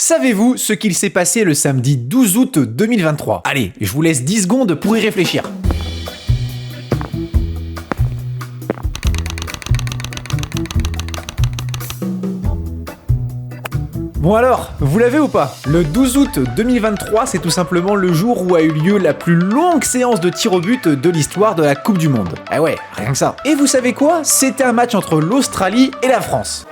Savez-vous ce qu'il s'est passé le samedi 12 août 2023? Allez, je vous laisse 10 secondes pour y réfléchir. Bon alors, vous l'avez ou pas? Le 12 août 2023, c'est tout simplement le jour où a eu lieu la plus longue séance de tir au but de l'histoire de la Coupe du Monde. Ah ouais, rien que ça. Et vous savez quoi? C'était un match entre l'Australie et la France.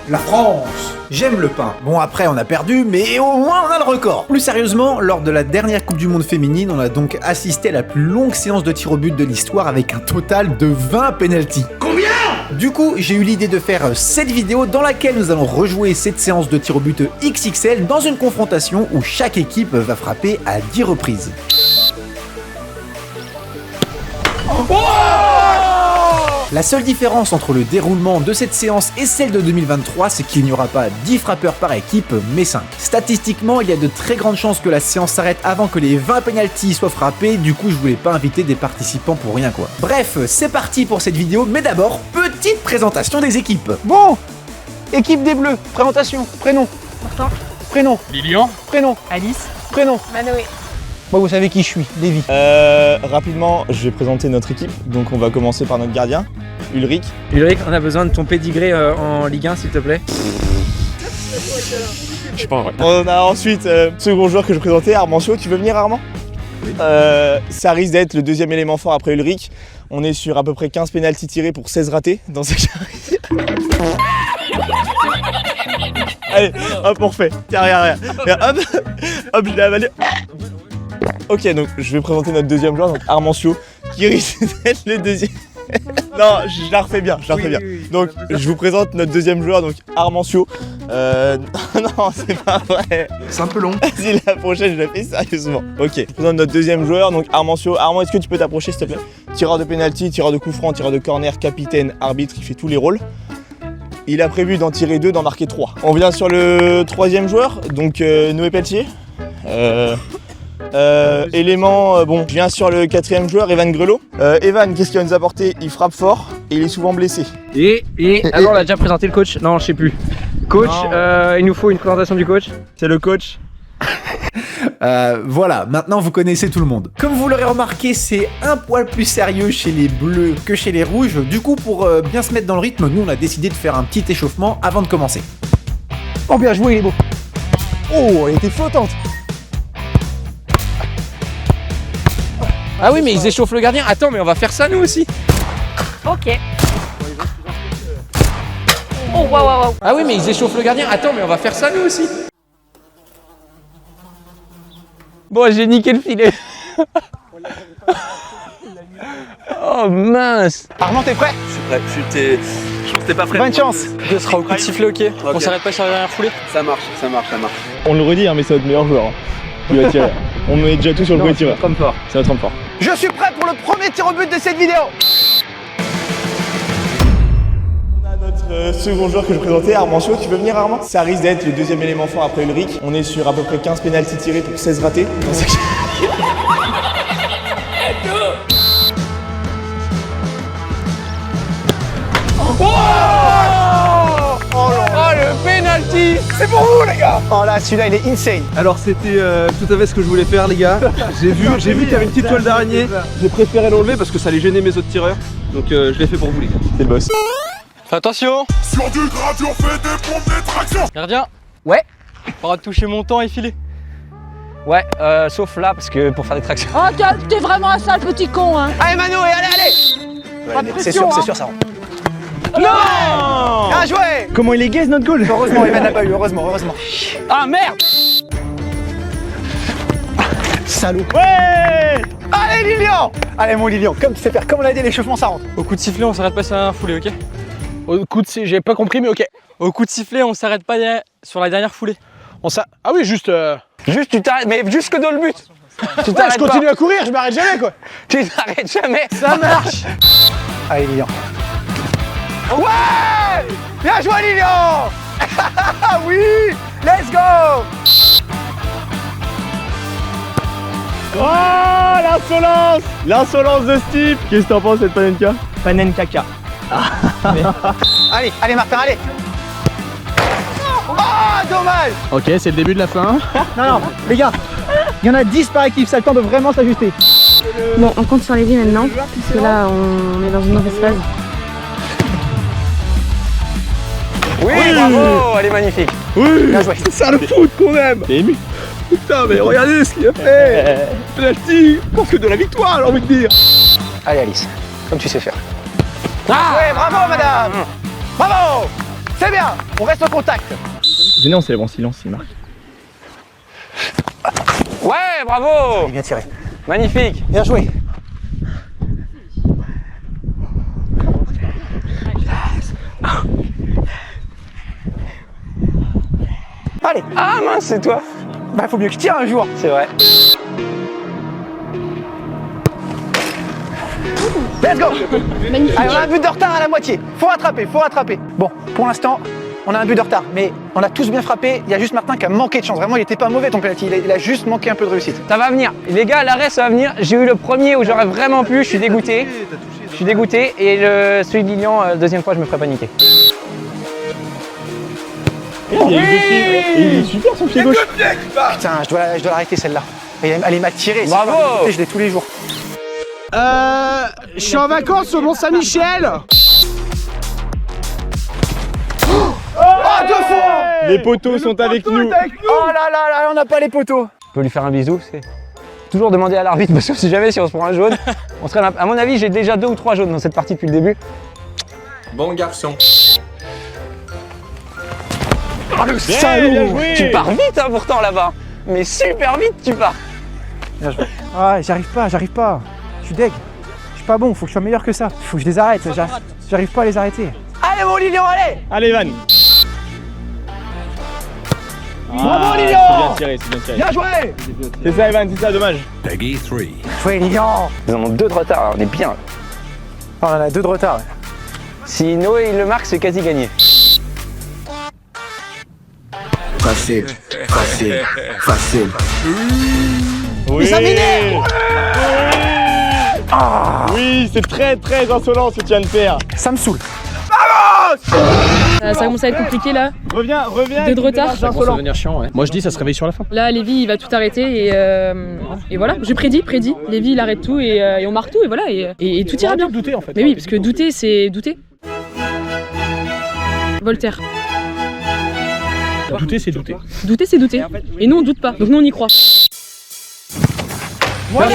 La France! J'aime le pain. Bon après on a perdu, mais au moins on a le record. Plus sérieusement, lors de la dernière Coupe du Monde féminine, on a donc assisté à la plus longue séance de tir au but de l'histoire avec un total de 20 pénaltys. Combien? Du coup, j'ai eu l'idée de faire cette vidéo dans laquelle nous allons rejouer cette séance de tir au but XXL dans une confrontation où chaque équipe va frapper à 10 reprises. Oh! La seule différence entre le déroulement de cette séance et celle de 2023, c'est qu'il n'y aura pas 10 frappeurs par équipe, mais 5. Statistiquement, il y a de très grandes chances que la séance s'arrête avant que les 20 pénaltys soient frappés, du coup je voulais pas inviter des participants pour rien quoi. Bref, c'est parti pour cette vidéo, mais d'abord, petite présentation des équipes. Bon, équipe des Bleus, présentation, prénom. Martin. Prénom. Lilian. Prénom. Alice. Prénom. Manoé. Moi vous savez qui je suis, Lévi. Rapidement, je vais présenter notre équipe. Donc on va commencer par notre gardien, Ulrich. Ulrich, on a besoin de ton pédigré en Ligue 1 s'il te plaît. Je sais pas, ouais. On a ensuite second joueur que je présentais, Armancio. Tu veux venir Armand? Oui. Ça risque d'être le deuxième élément fort après Ulrich. On est sur à peu près 15 pénaltys tirés pour 16 ratés dans cette Allez, hop, on refait. Tiens, regarde. Hop, je l'ai avalé. Ok, donc je vais présenter notre deuxième joueur, donc Armancio, qui risque d'être le deuxième. Non, je la refais bien, Oui. Donc je vous présente notre deuxième joueur, donc Armancio. Non, c'est pas vrai. C'est un peu long. Vas-y, la prochaine, je la fais sérieusement. Ok, je présente notre deuxième joueur, donc Armancio. Armand, est-ce que tu peux t'approcher, s'il te plaît? Tireur de pénalty, tireur de coup franc, tireur de corner, capitaine, arbitre, il fait tous les rôles. Il a prévu d'en tirer 2, d'en marquer 3. On vient sur le troisième joueur, donc Noé Pelletier. Élément, bon, je viens sur le quatrième joueur, Evan Grelot. Evan, qu'est-ce qu'il va nous apporter? Il frappe fort et il est souvent blessé. Alors on a déjà présenté le coach? Non, je sais plus. Coach, il nous faut une présentation du coach. C'est le coach. Voilà, maintenant vous connaissez tout le monde. Comme vous l'aurez remarqué, c'est un poil plus sérieux chez les bleus que chez les rouges. Du coup, pour bien se mettre dans le rythme, nous on a décidé de faire un petit échauffement avant de commencer. Oh bien joué, il est beau. Oh, elle était flottante. Ah oui, mais ils échauffent le gardien. Attends, mais on va faire ça nous aussi. Ok. Oh waouh. Ah oui, mais ils échauffent le gardien. Attends, mais on va faire ça nous aussi. Bon, j'ai niqué le filet. Oh mince. Armand, t'es prêt? Je suis prêt, je pense que t'es pas prêt. Bonne chance. Ce sera au coup de sifflet, ok. On s'arrête pas sur la dernière foulée. Ça marche. On le redit, hein, mais c'est notre meilleur joueur. Il va tirer. On est déjà tous sur le premier tireur. Comme fort. C'est notre homme fort. Je suis prêt pour le premier tir au but de cette vidéo. On a notre second joueur que je présentais, Armancio. Tu veux venir, Armand? Ça risque d'être le deuxième élément fort après Ulrich. On est sur à peu près 15 pénaltys tirés pour 16 ratés. Le penalty. C'est pour vous les gars. Oh là, celui-là il est insane. Alors c'était tout à fait ce que je voulais faire les gars. J'ai vu qu'il y avait une petite toile d'araignée. J'ai préféré l'enlever parce que ça allait gêner mes autres tireurs. Donc je l'ai fait pour vous les gars. C'est le boss. Fais attention. Sur du gradient, on fait des pompes de traction. Gardien. Ouais. On va toucher mon temps et filer. Ouais, sauf là parce que pour faire des tractions. Oh, t'es vraiment un sale petit con, hein. Allez Manoé, allez. Pas de C'est pression, sûr, ça rentre. Non. Bien joué. Comment il est gaze notre goal? Heureusement, Evan n'a pas eu, heureusement. Ah merde. Salaud. Ouais. Allez Lilian. Allez mon Lilian, comme tu sais faire, comme on l'a dit, l'échauffement ça rentre. Au coup de sifflet, on s'arrête pas sur la dernière foulée, ok? Au coup de j'ai pas compris mais ok. Au coup de sifflet, on s'arrête pas sur la dernière foulée. Ah oui juste. Juste tu t'arrêtes, mais jusque dans le but. Tu je continue à courir, je m'arrête jamais quoi. Tu t'arrêtes jamais. Ça marche. Allez Lilian. Ouais. Bien joué Lilian. Oui. Let's go. Oh, l'insolence de Steve. Qu'est-ce que t'en penses cette panenka? Panen caca. Allez Martin, allez. Ah, dommage. Ok, c'est le début de la fin. Non, les gars, il y en a 10 par équipe, ça a le temps de vraiment s'ajuster. Bon, on compte sur les vies maintenant, parce que là, on est dans une mauvaise phase. Oui, bravo, elle est magnifique. Oui, Bien joué. c'est ça le foot qu'on aime. T'es ému. Putain, mais regardez ce qu'il a fait. Penalty, pense que de la victoire, j'ai envie de dire. Allez Alice, comme tu sais faire. Ouais, bravo madame. Bravo. C'est bien, on reste en contact. Venez, on célèbre en silence, il marque. Ouais, bravo. Bien tiré. Magnifique. Bien joué. Allez, Ah mince, c'est toi. bah faut mieux que je tire un jour. C'est vrai. Let's go. Allez, on a un but de retard à la moitié. Faut rattraper, faut rattraper. Bon, pour l'instant, on a un but de retard, mais on a tous bien frappé. Il y a juste Martin qui a manqué de chance. Vraiment, il était pas mauvais ton penalty. Il a juste manqué un peu de réussite. Ça va venir. Les gars, l'arrêt, ça va venir. J'ai eu le premier où j'aurais vraiment pu. Je suis dégoûté. Je suis dégoûté. Et celui de Lilian, deuxième fois, je me ferai paniquer. Il est super son pied gauche. Putain, je dois l'arrêter celle-là. Elle est mal tirée. Bravo. Je l'ai tous les jours. Je suis en vacances au Mont-Saint-Michel. Oh, deux fois. Les poteaux sont avec nous. Oh là là là, on n'a pas les poteaux. Je peux lui faire un bisou. C'est toujours demander à l'arbitre parce que si jamais si on se prend un jaune, on serait. À mon avis, j'ai déjà 2 ou 3 jaunes dans cette partie depuis le début. Bon garçon. Oh le Bien salaud. joué. Tu pars vite hein, pourtant là-bas. Mais super vite tu pars. Ah, j'arrive pas. Je suis deg. Je suis pas bon, faut que je sois meilleur que ça. Faut que je les arrête. J'arrive pas à les arrêter. Allez mon Lilian, allez. Allez, Van. Bravo, Lilian. C'est bien tiré, c'est bien tiré. Bien joué. C'est ça, Evan, c'est ça, dommage. Joué Lilian. Ils en ont 2 de retard, alors on est bien. Oh, on en a 2 de retard. Ouais. Si Noé il le marque, c'est quasi gagné. Facile. Oui. ça m'énerve. Oui, c'est très très insolent ce que tu viens de faire. Ça me saoule. Ça commence à être compliqué là. Reviens. 2 de retard. Ça commence à devenir chiant, ouais. Moi je dis ça se réveille sur la fin. Là, Lévi, il va tout arrêter et voilà. Je prédis. Lévi, il arrête tout et on marque tout et voilà. Et tout ira bien. Douter en fait. Mais oui, parce que douter, c'est douter. Voltaire. Douter, c'est douter. Douter, c'est douter. Et nous, on doute pas. Donc nous, on y croit. Bien joué, Mais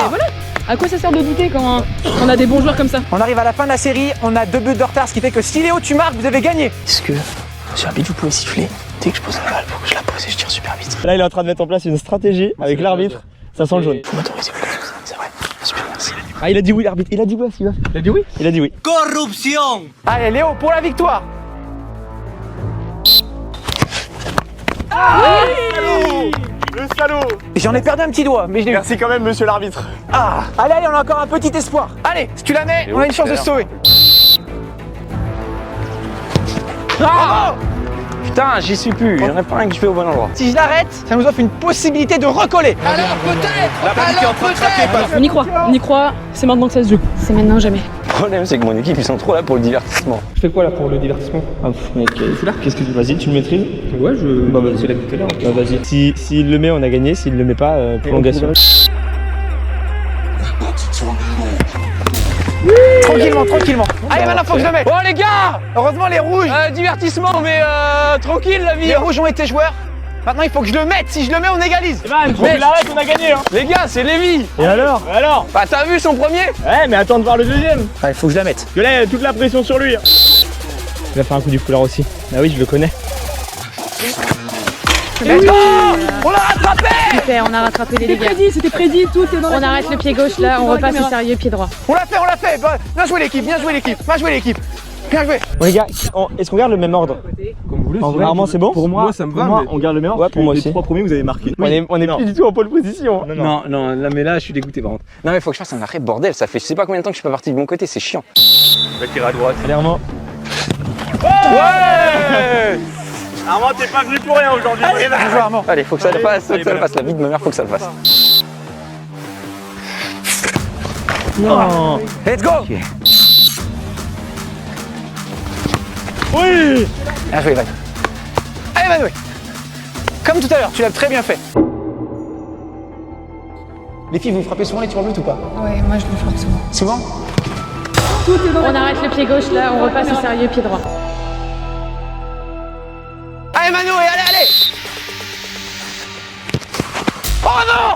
voilà. À quoi ça sert de douter quand on a des bons joueurs comme ça? On arrive à la fin de la série, on a 2 buts de retard, ce qui fait que si Léo tu marques, vous avez gagné. Est-ce que sur l'arbitre vous pouvez siffler dès que je pose la balle pour que je la pose et je tire super vite? Là, il est en train de mettre en place une stratégie avec l'arbitre. Ça sent le jaune. Vous m'autorisez plus, c'est vrai. Super, merci. Ah, il a dit oui, l'arbitre. Il a dit oui, Sylvain. Il a dit oui. Il a dit oui. Allez Léo, pour la victoire. Le salaud. J'en ai perdu un petit doigt, mais je l'ai eu. Merci quand même, monsieur l'arbitre. Ah, allez, on a encore un petit espoir. Allez, si tu la mets, on a une chance de se sauver. Bravo. Putain, j'y suis plus. Il y en a pas un qui fait au bon endroit. Si je l'arrête, ça nous offre une possibilité de recoller. On y croit. C'est maintenant que ça se joue. C'est maintenant ou jamais. Le problème, c'est que mon équipe, ils sont trop là pour le divertissement. Je fais quoi là pour le divertissement? Ah, mec, c'est là. Qu'est-ce que tu. Vas-y, tu le maîtrises. Ouais, bah c'est la tout à l'heure. Bah, vas-y. S'il le met, on a gagné. S'il le met pas, prolongation. Tranquillement. Allez, maintenant faut que je le mette. Oh les gars, Heureusement, les rouges. divertissement, mais tranquille la vie. Les rouges ont été joueurs. Maintenant, il faut que je le mette. Si je le mets, on égalise. Mais il arrête, on a gagné. Hein. Les gars, c'est Lévi. Et alors? Bah t'as vu son premier? Ouais, mais attends de voir le deuxième. Il faut que je la mette. Parce que là, il y a toute la pression sur lui. Il va faire un coup du foulard aussi. Ah oui, je le connais. Let's go. On l'a rattrapé. Super, on a rattrapé les dégâts. C'était prédit, tout est dans la. On arrête le pied gauche là, on repasse au sérieux, pied droit. On l'a fait. Bien joué l'équipe. Bien joué. Bon les gars, est-ce qu'on garde le même ordre? Comme vous voulez. Armand, c'est bon? Pour moi, ça me va. Pour moi, Mais on garde le même ordre. Ouais, pour moi les aussi. 3 premiers, vous avez marqué. On est Non. plus du tout en pole position. Non, là, mais là, je suis dégoûté par contre. Non mais faut que je fasse un arrêt bordel, ça fait je sais pas combien de temps que je suis pas parti de mon côté, c'est chiant. Va tirer à droite. Allez, Armand. Ouais. Armand, t'es pas venu pour rien aujourd'hui. Bien joué, Armand. Allez, faut que ça le fasse, la vie de ma mère, faut que ça le fasse. Non. Let's go. Oui. Bien joué, Van. Allez Manoé. Comme tout à l'heure, tu l'as très bien fait. Les filles, vous frappez souvent les tirs au but ou pas? Ouais, moi je le frappe souvent. Souvent? On arrête le pied gauche là, on repasse au sérieux pied droit. Allez Manoé, allez. Oh non!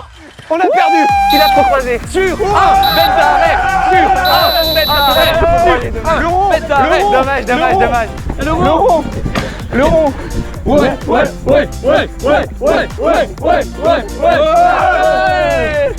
On a perdu! Il a trop croisé. Sur un bête d'arrêt! Sur un bête d'arrêt! Le rond! Bête d'arrêt! Dommage. Le rond! Le rond! Ouais!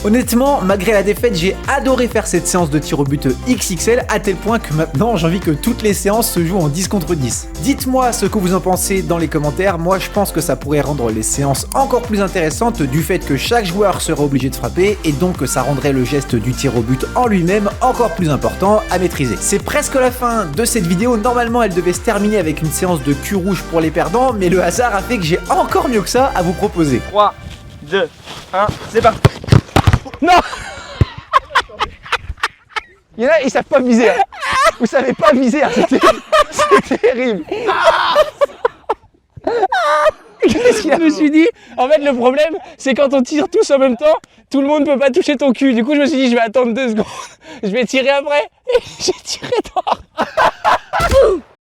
Honnêtement, malgré la défaite, j'ai adoré faire cette séance de tir au but XXL à tel point que maintenant j'ai envie que toutes les séances se jouent en 10 contre 10. Dites-moi ce que vous en pensez dans les commentaires, moi je pense que ça pourrait rendre les séances encore plus intéressantes du fait que chaque joueur serait obligé de frapper et donc que ça rendrait le geste du tir au but en lui-même encore plus important à maîtriser. C'est presque la fin de cette vidéo, normalement elle devait se terminer avec une séance de cul rouge pour les perdants, mais le hasard a fait que j'ai encore mieux que ça à vous proposer. 3, 2, 1, c'est parti. Non! Il y en a, ils savent pas viser. Hein. Vous savez pas viser, hein. C'est terrible. Qu'est-ce qu'il a? Je me suis dit, en fait, le problème, c'est quand on tire tous en même temps, tout le monde peut pas toucher ton cul. Du coup, je me suis dit, je vais attendre 2 secondes, je vais tirer après, et j'ai tiré tard.